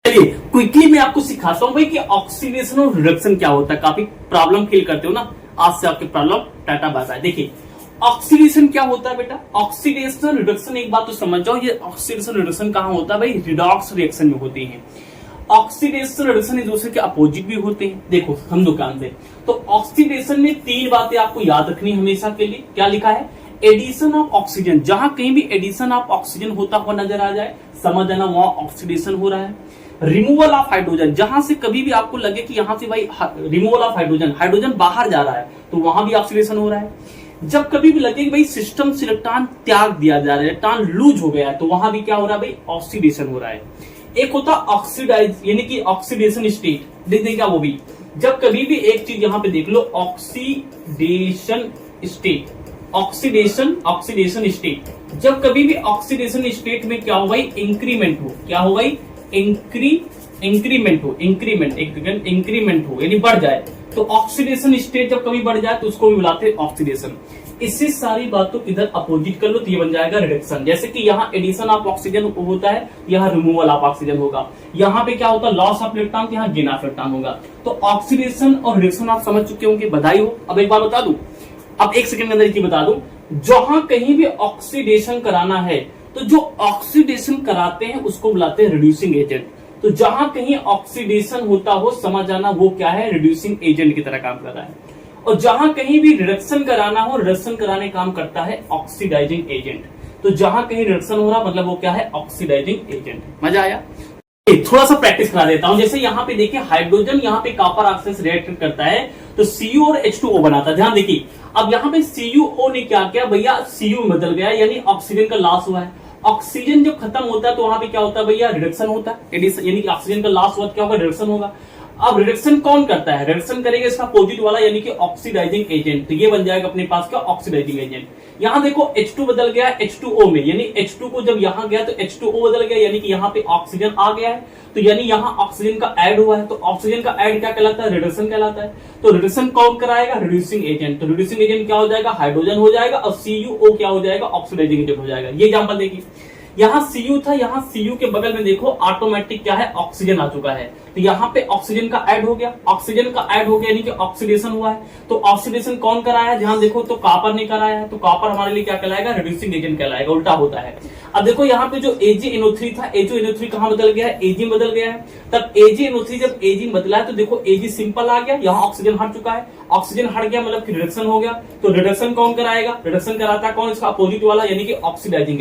चलिए क्विकली मैं आपको सिखाता हूं भाई कि ऑक्सीडेशन और रिडक्शन क्या होता है। काफी प्रॉब्लम फील करते हो ना, आज से आपके प्रॉब्लम टाटा बाय बाय। देखिए ऑक्सीडेशन क्या होता है बेटा, ऑक्सीडेशन रिडक्शन एक बात तो समझ जाओ, ये ऑक्सीडेशन रिडक्शन कहां होता है भाई, रिडॉक्स रिएक्शन में होती है। ऑक्सीडेशन रिडक्शन एक दूसरे के अपोजिट भी होते हैं। देखो हम दुकान से, तो ऑक्सीडेशन में तीन बातें आपको याद रखनी हमेशा के लिए। क्या लिखा है, एडिशन ऑफ ऑक्सीजन, जहां कहीं भी एडिशन ऑफ ऑक्सीजन होता हुआ नजर आ जाए समझ आना वहां ऑक्सीडेशन हो रहा है। रिमूवल ऑफ हाइड्रोजन, जहां से कभी भी आपको लगे कि यहां से भाई रिमूवल ऑफ हाइड्रोजन, हाइड्रोजन बाहर जा रहा है तो वहां भी ऑक्सीडेशन हो रहा है। जब कभी भी लगे कि भाई सिस्टम से इलेक्ट्रॉन त्याग दिया जा रहा है, इलेक्ट्रॉन लूज हो गया है, तो वहां भी क्या हो रहा है भाई, ऑक्सीडेशन हो रहा है। एक होता ऑक्सीडाइज यानी कि ऑक्सीडेशन स्टेट, देख देगा वो भी। जब कभी भी एक चीज यहां पे देख लो, ऑक्सीडेशन स्टेट, ऑक्सीडेशन स्टेट, जब कभी भी ऑक्सीडेशन स्टेट में क्या हो भाई, इंक्रीमेंट हो, क्या हो भाई, इंक्रीमेंट हो यानी बढ़ जाए, तो ऑक्सीडेशन स्टेट जब कभी बढ़ जाए तो उसको भी बुलाते हैं ऑक्सीडेशन। इससे सारी बातों इधर अपोजिट कर लो तो ये बन जाएगा रिडक्शन। जैसे कि यहाँ एडिशन ऑफ ऑक्सीजन होता है, यहाँ रिमूवल ऑफ ऑक्सीजन होगा। यहाँ पे क्या होता है, लॉस ऑफ इलेक्ट्रॉन, यहाँ गेन ऑफ इलेक्ट्रॉन होगा। तो ऑक्सीडेशन और रिडक्शन आप समझ चुके होंगे, बधाई हो। अब एक बार बता दूं, अब एक सेकंड के अंदर की बता दूं, जहां कहीं भी ऑक्सीडेशन कराना है तो जो ऑक्सीडेशन कराते हैं उसको बुलाते हैं रिड्यूसिंग एजेंट। तो जहां कहीं ऑक्सीडेशन होता हो समझ जाना वो क्या है, रिड्यूसिंग एजेंट की तरह काम कर रहा है। और जहां कहीं भी रिडक्शन कराना हो, रिडक्शन कराने काम करता है ऑक्सीडाइजिंग एजेंट। तो जहां कहीं रिडक्शन हो रहा मतलब वो क्या है, ऑक्सीडाइजिंग एजेंट। मजा आया? थोड़ा सा प्रैक्टिस करा देता हूं। जैसे यहाँ पे देखिए हाइड्रोजन यहाँ पे कॉपर ऑक्साइड से रिएक्ट करता है तो Cu और H2O बनाता है। ध्यान देखिए, अब यहाँ पे CuO ने क्या किया भैया, Cu में बदल गया यानी ऑक्सीजन का लॉस हुआ है। ऑक्सीजन जब खत्म होता है तो वहां पे क्या होता है भैया, रिडक्शन होता है, यानी कि ऑक्सीजन का लॉस हुआ, क्या होगा, रिडक्शन होगा। अब रिडक्शन कौन करता है, रिडक्शन करेगा इसका अपोजिट वाला यानी कि ऑक्सीडाइजिंग एजेंट। तो ये बन जाएगा अपने पास क्या, ऑक्सीडाइजिंग एजेंट। यहां देखो H2 बदल गया H2O में, यानी H2 को जब यहां गया तो H2O बदल गया यानी कि यहाँ पे ऑक्सीजन आ गया है, तो यानी यहाँ ऑक्सीजन का ऐड हुआ है। तो ऑक्सीजन का ऐड क्या कहलाता है, रिडक्शन कहलाता है। तो रिडक्शन कौन कराएगा, रिड्यूसिंग एजेंट। तो रिड्यूसिंग एजेंट क्या हो जाएगा, हाइड्रोजन हो जाएगा, और CuO क्या हो जाएगा, ऑक्सीडाइजिंग एजेंट हो जाएगा। ये एग्जांपल देखिए, यहाँ Cu था, यहाँ Cu के बगल में देखो ऑटोमेटिक क्या है, ऑक्सीजन आ चुका है। तो यहाँ पे ऑक्सीजन का ऐड हो गया, ऑक्सीजन का ऐड हो गया यानी कि ऑक्सीडेशन हुआ है। तो ऑक्सीडेशन कौन कराया है, ध्यान देखो, तो कॉपर ने कराया है। तो कॉपर हमारे लिए क्या कहलाएगा, रिड्यूसिंग एजेंट कहलाएगा, उल्टा होता है। अब देखो यहाँ पे जो AgNO3 था, AgNO3 कहां बदल गया है, Ag बदल गया है। तब AgNO3 जब Ag बदला है तो देखो Ag सिंपल आ गया, यहाँ ऑक्सीजन हट चुका है, ऑक्सीजन हट गया मतलब कि रिडक्शन हो गया। तो रिडक्शन कौन कराएगा, रिडक्शन कराता है कौन, इसका अपोजिट वाला यानी कि ऑक्सीडाइजिंग।